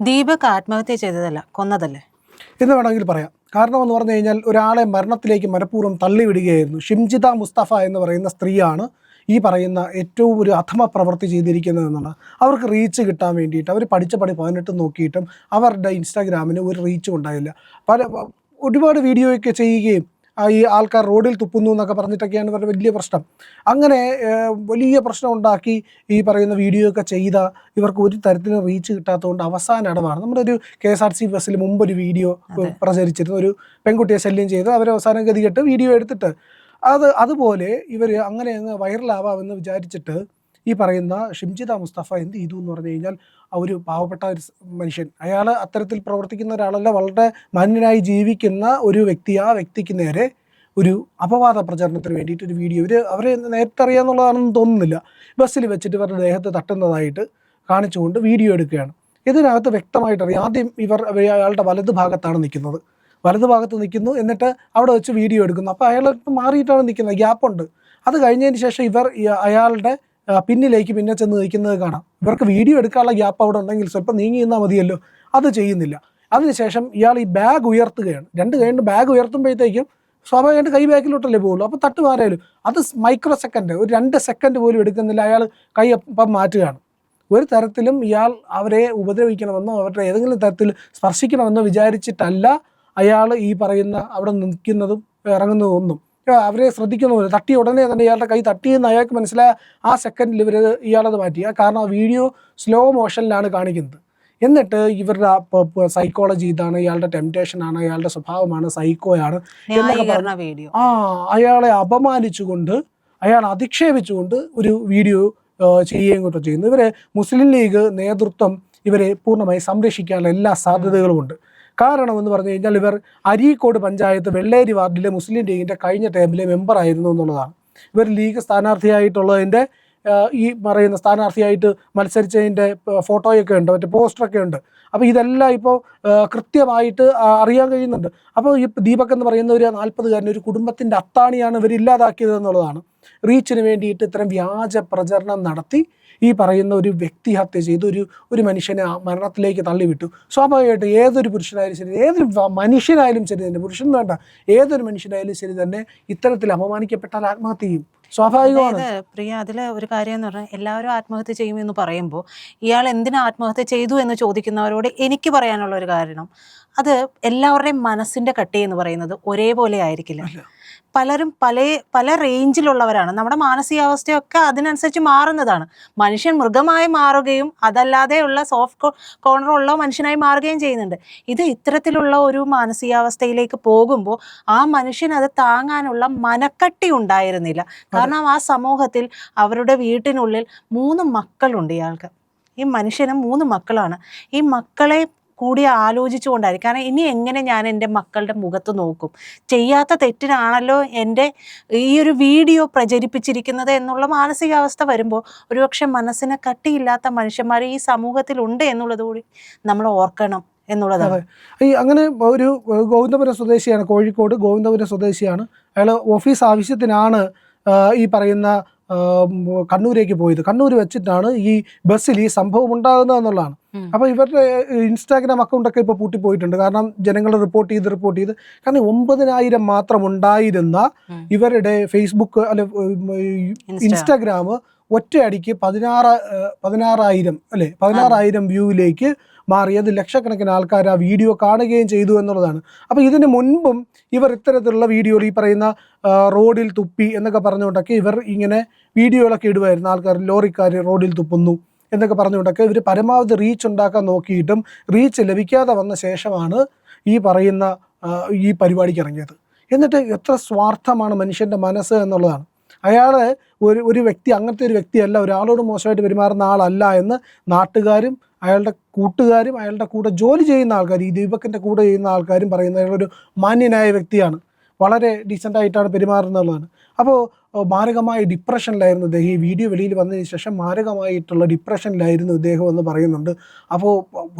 ദീപക് ആത്മഹത്യ ചെയ്തതല്ല, കൊന്നതല്ലേ എന്ന് വേണമെങ്കിൽ പറയാം. കാരണം എന്ന് പറഞ്ഞു കഴിഞ്ഞാൽ ഒരാളെ മരണത്തിലേക്ക് മനഃപൂർവ്വം തള്ളിവിടുകയായിരുന്നു. ഷിംജിത മുസ്തഫ എന്ന് പറയുന്ന സ്ത്രീയാണ് ഈ പറയുന്ന ഏറ്റവും ഒരു അധമ പ്രവൃത്തി ചെയ്തിരിക്കുന്നതെന്നാണ്. അവർക്ക് റീച്ച് കിട്ടാൻ വേണ്ടിയിട്ട് അവർ പഠിച്ച പണി 18 നോക്കിയിട്ടും അവരുടെ ഇൻസ്റ്റാഗ്രാമിന് ഒരു റീച്ചും ഉണ്ടായില്ല. ഒരുപാട് വീഡിയോയൊക്കെ ചെയ്യുകയും ഈ ആൾക്കാർ റോഡിൽ തുപ്പുന്നു എന്നൊക്കെ പറഞ്ഞിട്ടൊക്കെയാണ് ഇവരുടെ വലിയ പ്രശ്നം. അങ്ങനെ വലിയ പ്രശ്നം ഉണ്ടാക്കി ഈ പറയുന്ന വീഡിയോ ഒക്കെ ചെയ്ത ഇവർക്ക് ഒരു തരത്തിലും റീച്ച് കിട്ടാത്തതുകൊണ്ട് അവസാന അടവാണ്. നമ്മുടെ ഒരു KSRTC ബസ്സിൽ മുമ്പൊരു വീഡിയോ പ്രചരിച്ചിരുന്നു. ഒരു പെൺകുട്ടിയെ ശല്യം ചെയ്ത് അവർ അവസാനം ഗതികെട്ട് വീഡിയോ എടുത്തിട്ട് അതുപോലെ ഇവർ അങ്ങനെ അങ്ങ് വൈറലാവാമെന്ന് വിചാരിച്ചിട്ട് ഈ പറയുന്ന ഷിംജിത മുസ്തഫ എന്ത് ചെയ്തു എന്ന് പറഞ്ഞു കഴിഞ്ഞാൽ ഒരു പാവപ്പെട്ട ഒരു മനുഷ്യൻ, അയാൾ അത്തരത്തിൽ പ്രവർത്തിക്കുന്ന ഒരാളല്ല, വളരെ മാന്യനായി ജീവിക്കുന്ന ഒരു വ്യക്തി, ആ വ്യക്തിക്ക് നേരെ ഒരു അപവാദ പ്രചരണത്തിന് വേണ്ടിയിട്ട് ഒരു വീഡിയോ അവരെ നേരത്തെ അറിയാമെന്നുള്ളതാണെന്ന് തോന്നുന്നില്ല, ബസ്സിൽ വെച്ചിട്ട് ഇവരുടെ ദേഹത്ത് തട്ടുന്നതായിട്ട് കാണിച്ചുകൊണ്ട് വീഡിയോ എടുക്കുകയാണ്. ഇതിനകത്ത് വ്യക്തമായിട്ടറിയാം. ആദ്യം അയാളുടെ വലതു ഭാഗത്താണ് നിൽക്കുന്നത്, വലതു ഭാഗത്ത് നിൽക്കുന്നു, എന്നിട്ട് അവിടെ വെച്ച് വീഡിയോ എടുക്കുന്നു. അപ്പോൾ അയാൾ മാറിയിട്ടാണ് നിൽക്കുന്നത്, ഗ്യാപ്പുണ്ട്. അത് കഴിഞ്ഞതിന് ശേഷം അയാളുടെ പിന്നിലേക്ക് പിന്നെ ചെന്ന് നിൽക്കുന്നത് കാണാം. ഇവർക്ക് വീഡിയോ എടുക്കാനുള്ള ഗ്യാപ്പ് അവിടെ ഉണ്ടെങ്കിൽ സ്വല്പം നീങ്ങി നിന്നാൽ മതിയല്ലോ, അത് ചെയ്യുന്നില്ല. അതിനുശേഷം ഇയാൾ ഈ ബാഗ് ഉയർത്തുകയാണ്. രണ്ട് കൈ കൊണ്ട് ബാഗ് ഉയർത്തുമ്പോഴത്തേക്കും സ്വാഭാവികമായിട്ട് കൈ ബാക്കിലോട്ടല്ലേ പോകുള്ളൂ. അപ്പോൾ തട്ട് മാറിയാലും അത് മൈക്രോ സെക്കൻഡ്, ഒരു 2 സെക്കൻഡ് പോലും എടുക്കുന്നില്ല. അയാൾ കൈ അപ്പം മാറ്റുകയാണ്. ഒരു തരത്തിലും ഇയാൾ അവരെ ഉപദ്രവിക്കണമെന്നോ അവരുടെ ഏതെങ്കിലും തരത്തിൽ സ്പർശിക്കണമെന്നോ വിചാരിച്ചിട്ടല്ല അയാൾ ഈ പറയുന്ന അവിടെ നിൽക്കുന്നതും ഇറങ്ങുന്നതും ഒന്നും. അവരെ ശ്രദ്ധിക്കുന്ന തട്ടിയ ഉടനെ തന്നെ ഇയാളുടെ കൈ തട്ടിയെന്ന് അയാൾക്ക് മനസ്സിലായ ആ സെക്കൻഡിൽ ഇയാളത് മാറ്റി. കാരണം ആ വീഡിയോ സ്ലോ മോഷനിലാണ് കാണിക്കുന്നത്. എന്നിട്ട് ഇവരുടെ സൈക്കോളജി ഇതാണ്, ഇയാളുടെ ടെംപ്റ്റേഷനാണ്, അയാളുടെ സ്വഭാവമാണ്, സൈക്കോയാണ് എന്നൊക്കെ പറഞ്ഞു അയാളെ അപമാനിച്ചുകൊണ്ട് അയാളെ അധിക്ഷേപിച്ചുകൊണ്ട് ഒരു വീഡിയോ ചെയ്യുകയും കൂടെ ചെയ്യുന്നു. ഇവരെ മുസ്ലിം ലീഗ് നേതൃത്വം ഇവരെ പൂർണ്ണമായി സംരക്ഷിക്കാനുള്ള എല്ലാ സാധ്യതകളുമുണ്ട്. കാരണം എന്ന് പറഞ്ഞു കഴിഞ്ഞാൽ ഇവർ അരീക്കോട് പഞ്ചായത്ത് വെള്ളേരി വാർഡിലെ മുസ്ലിം ലീഗിൻ്റെ കഴിഞ്ഞ ടൈമിലെ മെമ്പറായിരുന്നു എന്നുള്ളതാണ്. ഇവർ ലീഗ് സ്ഥാനാർത്ഥിയായിട്ടുള്ളതിൻ്റെ ഈ പറയുന്ന സ്ഥാനാർത്ഥിയായിട്ട് മത്സരിച്ചതിൻ്റെ ഫോട്ടോയൊക്കെ ഉണ്ട്, മറ്റേ പോസ്റ്ററൊക്കെ ഉണ്ട്. അപ്പോൾ ഇതെല്ലാം ഇപ്പോൾ കൃത്യമായിട്ട് അറിയാൻ കഴിയുന്നുണ്ട്. അപ്പോൾ ഈ ദീപക് എന്ന് പറയുന്ന ഒരു 40-കാരൻ ഒരു കുടുംബത്തിൻ്റെ അത്താണിയാണ് ഇവർ ഇല്ലാതാക്കിയത് എന്നുള്ളതാണ്. റീച്ചിന് വേണ്ടിയിട്ട് ഇത്തരം വ്യാജ പ്രചരണം നടത്തി ഈ പറയുന്ന ഒരു വ്യക്തി ഹത്യ ചെയ്ത് ഒരു മനുഷ്യനെ മരണത്തിലേക്ക് തള്ളിവിട്ടു. സ്വാഭാവികമായിട്ട് ഏതൊരു പുരുഷനായാലും ശരി, ഏതൊരു മനുഷ്യനായാലും ശരി തന്നെ, പുരുഷൻ വേണ്ട, ഏതൊരു മനുഷ്യനായാലും ശരി തന്നെ ഇത്തരത്തിൽ അപമാനിക്കപ്പെട്ടാൽ ആത്മഹത്യ ചെയ്യും, സ്വാഭാവികമാണ്. പ്രിയ, അതിൽ ഒരു കാര്യം എന്ന് പറഞ്ഞാൽ എല്ലാവരും ആത്മഹത്യ ചെയ്യുമെന്ന് പറയുമ്പോൾ ഇയാൾ എന്തിനാ ആത്മഹത്യ ചെയ്തു എന്ന് ചോദിക്കുന്നവരോട് എനിക്ക് പറയാനുള്ള ഒരു കാരണം, അത് എല്ലാവരുടെയും മനസ്സിൻ്റെ കട്ടി എന്ന് പറയുന്നത് ഒരേപോലെ ആയിരിക്കില്ല. പലരും പല റേഞ്ചിലുള്ളവരാണ്. നമ്മുടെ മാനസികാവസ്ഥയൊക്കെ അതിനനുസരിച്ച് മാറുന്നതാണ്. മനുഷ്യൻ മൃഗമായി മാറുകയും അതല്ലാതെയുള്ള സോഫ്റ്റ് കോർണറുള്ള മനുഷ്യനായി മാറുകയും ചെയ്യുന്നുണ്ട്. ഇത് ഇത്തരത്തിലുള്ള ഒരു മാനസികാവസ്ഥയിലേക്ക് പോകുമ്പോൾ ആ മനുഷ്യൻ അത് താങ്ങാനുള്ള മനക്കട്ടി ഉണ്ടായിരുന്നില്ല. കാരണം ആ സമൂഹത്തിൽ അവരുടെ വീട്ടിനുള്ളിൽ 3 മക്കളുണ്ട് ഇയാൾക്ക്. ഈ മനുഷ്യന് 3 മക്കളാണ്. ഈ മക്കളെ കൂടി ആലോചിച്ചുകൊണ്ടായിരിക്കും. കാരണം ഇനി എങ്ങനെ ഞാൻ എൻ്റെ മക്കളുടെ മുഖത്ത് നോക്കും, ചെയ്യാത്ത തെറ്റിനാണല്ലോ എൻ്റെ ഈ ഒരു വീഡിയോ പ്രചരിപ്പിച്ചിരിക്കുന്നത് എന്നുള്ള മാനസികാവസ്ഥ വരുമ്പോൾ ഒരുപക്ഷെ മനസ്സിന് കട്ടിയില്ലാത്ത മനുഷ്യന്മാർ ഈ സമൂഹത്തിലുണ്ട് എന്നുള്ളത് കൂടി നമ്മൾ ഓർക്കണം എന്നുള്ളതാണ്. അങ്ങനെ ഒരു ഗോവിന്ദപുരം സ്വദേശിയാണ്, കോഴിക്കോട് ഗോവിന്ദപുരം സ്വദേശിയാണ്. അയാൾ ഓഫീസ് ആവശ്യത്തിനാണ് ഈ പറയുന്ന കണ്ണൂരേക്ക് പോയത്. കണ്ണൂർ വെച്ചിട്ടാണ് ഈ ബസ്സിൽ ഈ സംഭവം ഉണ്ടാകുന്നത് എന്നുള്ളതാണ്. അപ്പോൾ ഇവരുടെ ഇൻസ്റ്റാഗ്രാം അക്കൗണ്ടൊക്കെ ഇപ്പോൾ പൂട്ടിപ്പോയിട്ടുണ്ട്. കാരണം ജനങ്ങൾ റിപ്പോർട്ട് ചെയ്ത് കാരണം 9,000 മാത്രം ഉണ്ടായിരുന്ന ഇവരുടെ ഫേസ്ബുക്ക് അല്ലെ ഇൻസ്റ്റാഗ്രാം ഒറ്റയടിക്ക് 16,000 വ്യൂവിലേക്ക് മാറിയത്. ലക്ഷക്കണക്കിന് ആൾക്കാർ ആ വീഡിയോ കാണുകയും ചെയ്തു എന്നുള്ളതാണ്. അപ്പോൾ ഇതിന് മുൻപും ഇവർ ഇത്തരത്തിലുള്ള വീഡിയോകൾ ഈ പറയുന്ന റോഡിൽ തുപ്പി എന്നൊക്കെ പറഞ്ഞുകൊണ്ടൊക്കെ ഇവർ ഇങ്ങനെ വീഡിയോകളൊക്കെ ഇടുമായിരുന്നു. ആൾക്കാർ ലോറിക്കാർ റോഡിൽ തുപ്പുന്നു എന്നൊക്കെ പറഞ്ഞുകൊണ്ടൊക്കെ ഇവർ പരമാവധി റീച്ച് ഉണ്ടാക്കാൻ നോക്കിയിട്ടും റീച്ച് ലഭിക്കാതെ വന്ന ശേഷമാണ് ഈ പറയുന്ന ഈ പരിപാടിക്ക് ഇറങ്ങിയത്. എന്നിട്ട് എത്ര സ്വാർത്ഥമാണ് മനുഷ്യൻ്റെ മനസ്സ് എന്നുള്ളതാണ്. അയാളെ ഒരു വ്യക്തി അങ്ങനത്തെ ഒരു വ്യക്തിയല്ല, ഒരാളോട് മോശമായിട്ട് പെരുമാറുന്ന ആളല്ല എന്ന് നാട്ടുകാരും അയാളുടെ കൂട്ടുകാരും അയാളുടെ കൂടെ ജോലി ചെയ്യുന്ന ആൾക്കാർ, ഈ ദീപകിൻ്റെ കൂടെ ചെയ്യുന്ന ആൾക്കാരും പറയുന്നത് അയാളൊരു മാന്യനായ വ്യക്തിയാണ്, വളരെ ഡീസൻ്റായിട്ടാണ് പെരുമാറുന്നതാണ്. അപ്പോൾ മാരകമായ ഡിപ്രഷനിലായിരുന്നു ഇദ്ദേഹം. ഈ വീഡിയോ വെളിയിൽ വന്നതിന് ശേഷം മാരകമായിട്ടുള്ള ഡിപ്രഷനിലായിരുന്നു ഇദ്ദേഹം എന്ന് പറയുന്നുണ്ട്. അപ്പോൾ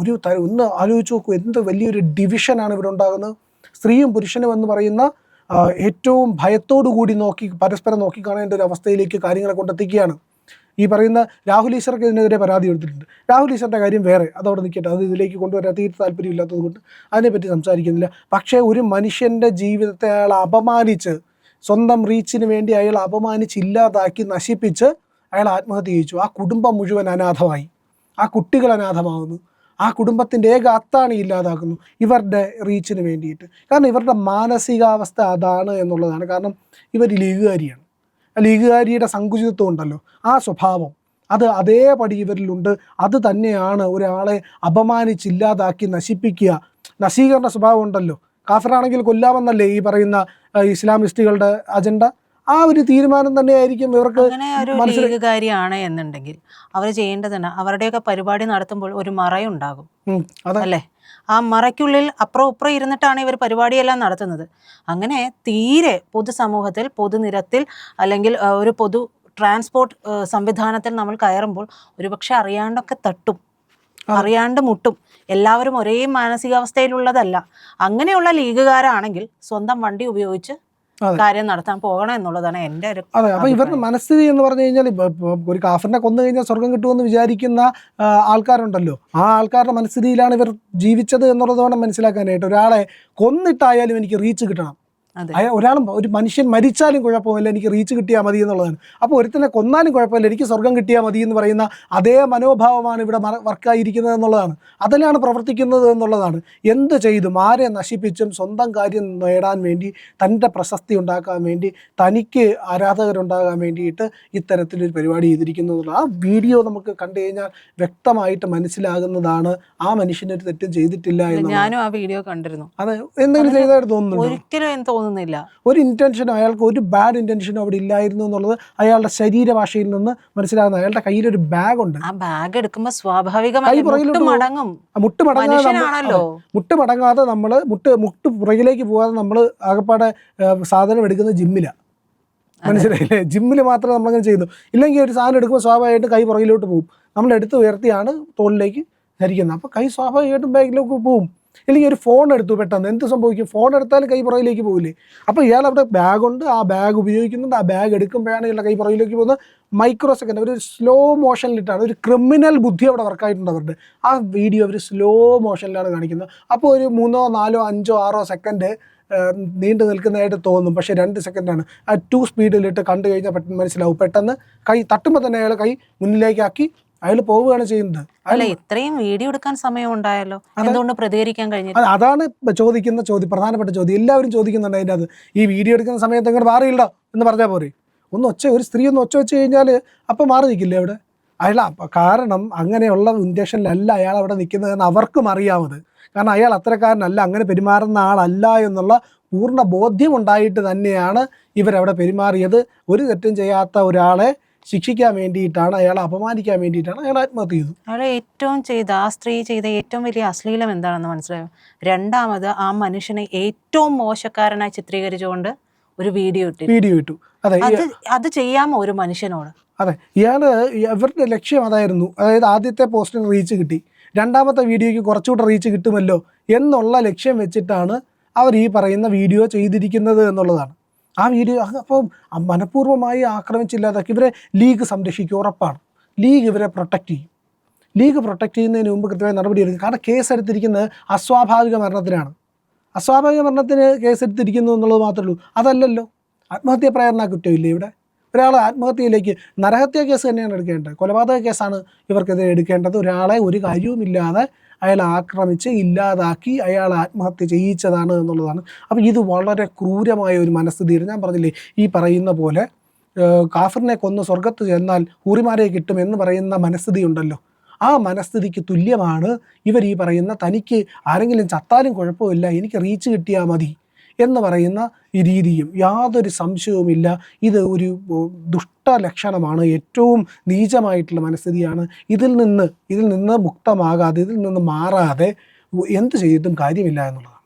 ഒന്ന് ആലോചിച്ച് നോക്കൂ, എന്ത് വലിയൊരു ഡിവിഷനാണ് ഇവിടെ ഉണ്ടാകുന്നത്. സ്ത്രീയും പുരുഷനും എന്ന് പറയുന്ന ഏറ്റവും ഭയത്തോടു കൂടി പരസ്പരം നോക്കിക്കാണേണ്ട ഒരു അവസ്ഥയിലേക്ക് കാര്യങ്ങളെ കൊണ്ടെത്തിക്കുകയാണ്. ഈ പറയുന്ന രാഹുൽ ഈശ്വർക്ക് ഇതിനെതിരെ പരാതി കൊടുത്തിട്ടുണ്ട്. രാഹുൽ ഈശ്വറിൻ്റെ കാര്യം വേറെ, അതവിടെ നിൽക്കട്ടെ, അത് ഇതിലേക്ക് കൊണ്ടുവരാൻ തീരെ താല്പര്യമില്ലാത്തത് കൊണ്ട് അതിനെപ്പറ്റി സംസാരിക്കുന്നില്ല. പക്ഷേ ഒരു മനുഷ്യൻ്റെ ജീവിതത്തെ അയാൾ അപമാനിച്ച്, സ്വന്തം റീച്ചിന് വേണ്ടി അയാൾ അപമാനിച്ച് ഇല്ലാതാക്കി നശിപ്പിച്ച് അയാൾ ആത്മഹത്യ ചെയ്യിച്ചു. ആ കുടുംബം മുഴുവൻ അനാഥമായി, ആ കുട്ടികൾ അനാഥമാകുന്നു, ആ കുടുംബത്തിൻ്റെ ഏക അത്താണി ഇല്ലാതാക്കുന്നു ഇവരുടെ റീച്ചിന് വേണ്ടിയിട്ട്. കാരണം ഇവരുടെ മാനസികാവസ്ഥ അതാണ് എന്നുള്ളതാണ്. കാരണം ഇവർ ലീഗുകാരിയാണ്. ലീഗുകാരിയുടെ സങ്കുചിതത്വം ഉണ്ടല്ലോ, ആ സ്വഭാവം അത് അതേപടി ഇവരിലുണ്ട്. അത് തന്നെയാണ് ഒരാളെ അപമാനിച്ചില്ലാതാക്കി നശിപ്പിക്കുക. നശീകരണ സ്വഭാവം ഉണ്ടല്ലോ. കാഫിറാണെങ്കിൽ കൊല്ലാമെന്നല്ലേ ഈ പറയുന്ന ഇസ്ലാമിസ്റ്റുകളുടെ അജണ്ട. ആ ഒരു തീരുമാനം തന്നെയായിരിക്കും ഇവർക്ക്. അങ്ങനെ ഒരു ലീഗുകാരിയാണ് എന്നുണ്ടെങ്കിൽ അവർ ചെയ്യേണ്ടതാണ്, അവരുടെയൊക്കെ പരിപാടി നടത്തുമ്പോൾ ഒരു മറയുണ്ടാകും അല്ലേ? ആ മറയ്ക്കുള്ളിൽ അപ്പുറം ഇപ്പുറം ഇരുന്നിട്ടാണ് ഇവർ പരിപാടിയെല്ലാം നടത്തുന്നത്. അങ്ങനെ തീരെ പൊതുസമൂഹത്തിൽ, പൊതുനിരത്തിൽ, അല്ലെങ്കിൽ ഒരു പൊതു ട്രാൻസ്പോർട്ട് സംവിധാനത്തിൽ നമ്മൾ കയറുമ്പോൾ ഒരുപക്ഷെ അറിയാണ്ടൊക്കെ തട്ടും, അറിയാണ്ട് മുട്ടും. എല്ലാവരും ഒരേ മാനസികാവസ്ഥയിലുള്ളതല്ല. അങ്ങനെയുള്ള ലീഗുകാരാണെങ്കിൽ സ്വന്തം വണ്ടി ഉപയോഗിച്ച് കാര്യം നടത്താൻ പോകണം എന്നുള്ളതാണ് എൻ്റെ ഒരു. അതെ, അപ്പോൾ ഇവരുടെ മനസ്ഥിതി എന്ന് പറഞ്ഞു കഴിഞ്ഞാൽ, ഒരു കാഫറിനെ കൊന്നു കഴിഞ്ഞാൽ സ്വർഗം കിട്ടുമെന്ന് വിചാരിക്കുന്ന ആൾക്കാരുണ്ടല്ലോ, ആ ആൾക്കാരുടെ മനസ്ഥിതിയിലാണ് ഇവർ ജീവിച്ചത് എന്നുള്ളത് വേണം മനസ്സിലാക്കാനായിട്ട്. ഒരാളെ കൊന്നിട്ടായാലും എനിക്ക് റീച്ച് കിട്ടണം. ഒരു മനുഷ്യൻ മരിച്ചാലും കുഴപ്പമില്ല, എനിക്ക് റീച്ച് കിട്ടിയാൽ മതി എന്നുള്ളതാണ്. അപ്പോൾ ഒരുത്തനെ കൊന്നാലും കുഴപ്പമില്ല, എനിക്ക് സ്വർഗം കിട്ടിയാൽ മതി എന്ന് പറയുന്ന അതേ മനോഭാവമാണ് ഇവിടെ വർക്കായിരിക്കുന്നത് എന്നുള്ളതാണ്. അതിലാണ് പ്രവർത്തിക്കുന്നത് എന്നുള്ളതാണ്. എന്ത് ചെയ്തും ആരെ നശിപ്പിച്ചും സ്വന്തം കാര്യം നേടാൻ വേണ്ടി, തൻ്റെ പ്രശസ്തി ഉണ്ടാക്കാൻ വേണ്ടി, തനിക്ക് ആരാധകരുണ്ടാകാൻ വേണ്ടിയിട്ട് ഇത്തരത്തിലൊരു പരിപാടി ചെയ്തിരിക്കുന്നു എന്നുള്ള ആ വീഡിയോ നമുക്ക് കണ്ടു കഴിഞ്ഞാൽ വ്യക്തമായിട്ട് മനസ്സിലാകുന്നതാണ് ആ മനുഷ്യനൊരു തെറ്റും ചെയ്തിട്ടില്ല എന്ന്. ഞാനും ആ വീഡിയോ കണ്ടിരുന്നു. അതെ, എന്തെങ്കിലും ചെയ്തായിട്ട് തോന്നുന്നു? ഒരിക്കലും തോന്നുന്നില്ല. ഒരു ഇന്റൻഷനോ, അയാൾക്ക് ഒരു ബാഡ് ഇന്റൻഷനോ അവിടെ ഇല്ലായിരുന്നു എന്നുള്ളത് അയാളുടെ ശരീരഭാഷയിൽ നിന്ന് മനസ്സിലാകുന്നത്. അയാളുടെ കയ്യിലൊരു ബാഗ് ഉണ്ട്. ആ ബാഗ് എടുക്കുമ്പോൾ സ്വാഭാവികമായി മുട്ട് മടങ്ങാതെ നമ്മൾ മുട്ട് പുറകിലേക്ക് പോകാതെ നമ്മൾ ആകപ്പാടെ സാധനം എടുക്കുന്നത് ജിമ്മിലാണ്. മനസ്സിലായില്ലേ? ജിമ്മിൽ മാത്രമേ നമ്മളങ്ങനെ ചെയ്യുന്നു. ഇല്ലെങ്കിൽ ഒരു സാധനം എടുക്കുമ്പോൾ സ്വാഭാവികമായിട്ടും കൈ പുറകിലോട്ട് പോകും. നമ്മൾ എടുത്ത് ഉയർത്തിയാണ് തോളിലേക്ക് ധരിക്കുന്നത്. അപ്പോൾ കൈ സ്വാഭാവികമായിട്ടും ബാഗിലേക്ക് പോകും. ഇല്ലെങ്കിൽ ഒരു ഫോൺ എടുത്തു, പെട്ടെന്ന് എന്ത് സംഭവിക്കും? ഫോൺ എടുത്താൽ കൈ പുറകിലേക്ക് പോകില്ലേ? അപ്പോൾ ഇയാൾ അവിടെ ബാഗുണ്ട്, ആ ബാഗ് ഉപയോഗിക്കുന്നുണ്ട്. ആ ബാഗ് എടുക്കുമ്പോഴാണ് ഇയാളുടെ കൈ പുറകിലേക്ക് പോകുന്നത്. മൈക്രോ സെക്കൻഡ് ഒരു സ്ലോ മോഷനിലിട്ടാണ്. ഒരു ക്രിമിനൽ ബുദ്ധി അവിടെ വർക്കായിട്ടുണ്ട് അവരുടെ. ആ വീഡിയോ അവർ സ്ലോ മോഷനിലാണ് കാണിക്കുന്നത്. അപ്പോൾ ഒരു 3, 4, 5, 6 സെക്കൻഡ് നീണ്ടു നിൽക്കുന്നതായിട്ട് തോന്നും. പക്ഷേ 2 സെക്കൻഡാണ്. ആ 2 സ്പീഡിലിട്ട് കണ്ടു കഴിഞ്ഞാൽ പെട്ടെന്ന് മനസ്സിലാവും. പെട്ടെന്ന് കൈ തട്ടുമ്പോൾ തന്നെ അയാൾ കൈ മുന്നിലേക്കാക്കി അയാൾ പോവുകയാണ് ചെയ്യുന്നത്. അല്ല, ഇത്രയും വീഡിയോ എടുക്കാൻ സമയം ഉണ്ടായല്ലോ, എന്തുകൊണ്ട് പ്രതികരിക്കാൻ കഴിഞ്ഞില്ല? അതാണ് ചോദിക്കുന്ന പ്രധാനപ്പെട്ട ചോദ്യം. എല്ലാവരും ചോദിക്കുന്നുണ്ട് അതിൻ്റെ അത്. ഈ വീഡിയോ എടുക്കുന്ന സമയത്ത് എങ്ങനെ മാറിയില്ല എന്ന് പറഞ്ഞാൽ പോരെ? ഒരു സ്ത്രീ ഒന്ന് ഒച്ച വെച്ച് കഴിഞ്ഞാൽ അപ്പം മാറി നിൽക്കില്ലേ അവിടെ? കാരണം അങ്ങനെയുള്ള ഇൻറ്റൻഷനിലല്ല അയാൾ അവിടെ നിൽക്കുന്നതെന്ന് അവർക്കും അറിയാമത്. കാരണം അയാൾ അത്തരക്കാരനല്ല, അങ്ങനെ പെരുമാറുന്ന ആളല്ല എന്നുള്ള പൂർണ്ണ ബോധ്യം ഉണ്ടായിട്ട് തന്നെയാണ് ഇവരവിടെ പെരുമാറിയത്. ഒരു തെറ്റും ചെയ്യാത്ത ഒരാളെ ശിക്ഷിക്കാൻ വേണ്ടിയിട്ടാണ്, അയാളെ അപമാനിക്കാൻ വേണ്ടിയിട്ടാണ് അയാൾ ആത്മഹത്യ ചെയ്തു. ആ സ്ത്രീ ചെയ്ത ഏറ്റവും വലിയ അശ്ലീലം എന്താണെന്ന് മനസ്സിലായോ? രണ്ടാമത് ആ മനുഷ്യനെ ഏറ്റവും മോശക്കാരനായി ചിത്രീകരിച്ചുകൊണ്ട് ഒരു വീഡിയോ ഇട്ടു. അതെ, അത് ചെയ്യാമോ ഒരു മനുഷ്യനോട്? അതെ, ഇവരുടെ ലക്ഷ്യം അതായിരുന്നു. അതായത് ആദ്യത്തെ പോസ്റ്റിന് റീച്ച് കിട്ടി, രണ്ടാമത്തെ വീഡിയോയ്ക്ക് കുറച്ചുകൂടെ റീച്ച് കിട്ടുമല്ലോ എന്നുള്ള ലക്ഷ്യം വെച്ചിട്ടാണ് അവർ ഈ പറയുന്ന വീഡിയോ ചെയ്തിരിക്കുന്നത് എന്നുള്ളതാണ്. ആ വീഡിയോ അപ്പം മനഃപൂർവ്വമായി ആക്രമിച്ചില്ലാതാക്കി ഇവരെ ലീഗ് സംരക്ഷിക്കും, ഉറപ്പാണ്. ലീഗ് ഇവരെ പ്രൊട്ടക്റ്റ് ചെയ്യും. ലീഗ് പ്രൊട്ടക്റ്റ് ചെയ്യുന്നതിന് മുമ്പ് കൃത്യമായ നടപടി എടുക്കും. കാരണം കേസെടുത്തിരിക്കുന്നത് അസ്വാഭാവിക മരണത്തിനാണ്. അസ്വാഭാവിക മരണത്തിന് കേസെടുത്തിരിക്കുന്നു എന്നുള്ളത് മാത്രമേ ഉള്ളൂ. അതല്ലല്ലോ, ആത്മഹത്യാ പ്രേരണ കുറ്റമില്ലേ ഇവിടെ? ഒരാൾ ആത്മഹത്യയിലേക്ക്, നരഹത്യാ കേസ് തന്നെയാണ് എടുക്കേണ്ടത്, കൊലപാതക കേസാണ് ഇവർക്കെതിരെ എടുക്കേണ്ടത്. ഒരാളെ ഒരു കാര്യവുമില്ലാതെ അയാൾ ആക്രമിച്ച് ഇല്ലാതാക്കി അയാൾ ആത്മഹത്യ ചെയ്യിച്ചതാണ് എന്നുള്ളതാണ്. അപ്പോൾ ഇത് വളരെ ക്രൂരമായ ഒരു മനസ്ഥിതിയാണ്. ഞാൻ പറഞ്ഞില്ലേ, ഈ പറയുന്ന പോലെ കാഫിറിനെ കൊന്ന് സ്വർഗത്ത് ചെന്നാൽ ഹൂറിമാരെ കിട്ടും എന്ന് പറയുന്ന മനസ്ഥിതി ഉണ്ടല്ലോ, ആ മനസ്ഥിതിക്ക് തുല്യമാണ് ഇവർ ഈ പറയുന്ന തനിക്ക് ആരെങ്കിലും ചത്താലും കുഴപ്പമില്ല, എനിക്ക് റീച്ച് കിട്ടിയാൽ മതി എന്ന് പറയുന്ന ഈ രീതിയും. യാതൊരു സംശയവുമില്ല ഇത് ഒരു ദുഷ്ടലക്ഷണമാണ്, ഏറ്റവും നീചമായിട്ടുള്ള മനസ്ഥിതിയാണ്. ഇതിൽ നിന്ന് മുക്തമാകാതെ, ഇതിൽ നിന്ന് മാറാതെ എന്ത് ചെയ്തിട്ടും കാര്യമില്ല എന്നുള്ളതാണ്.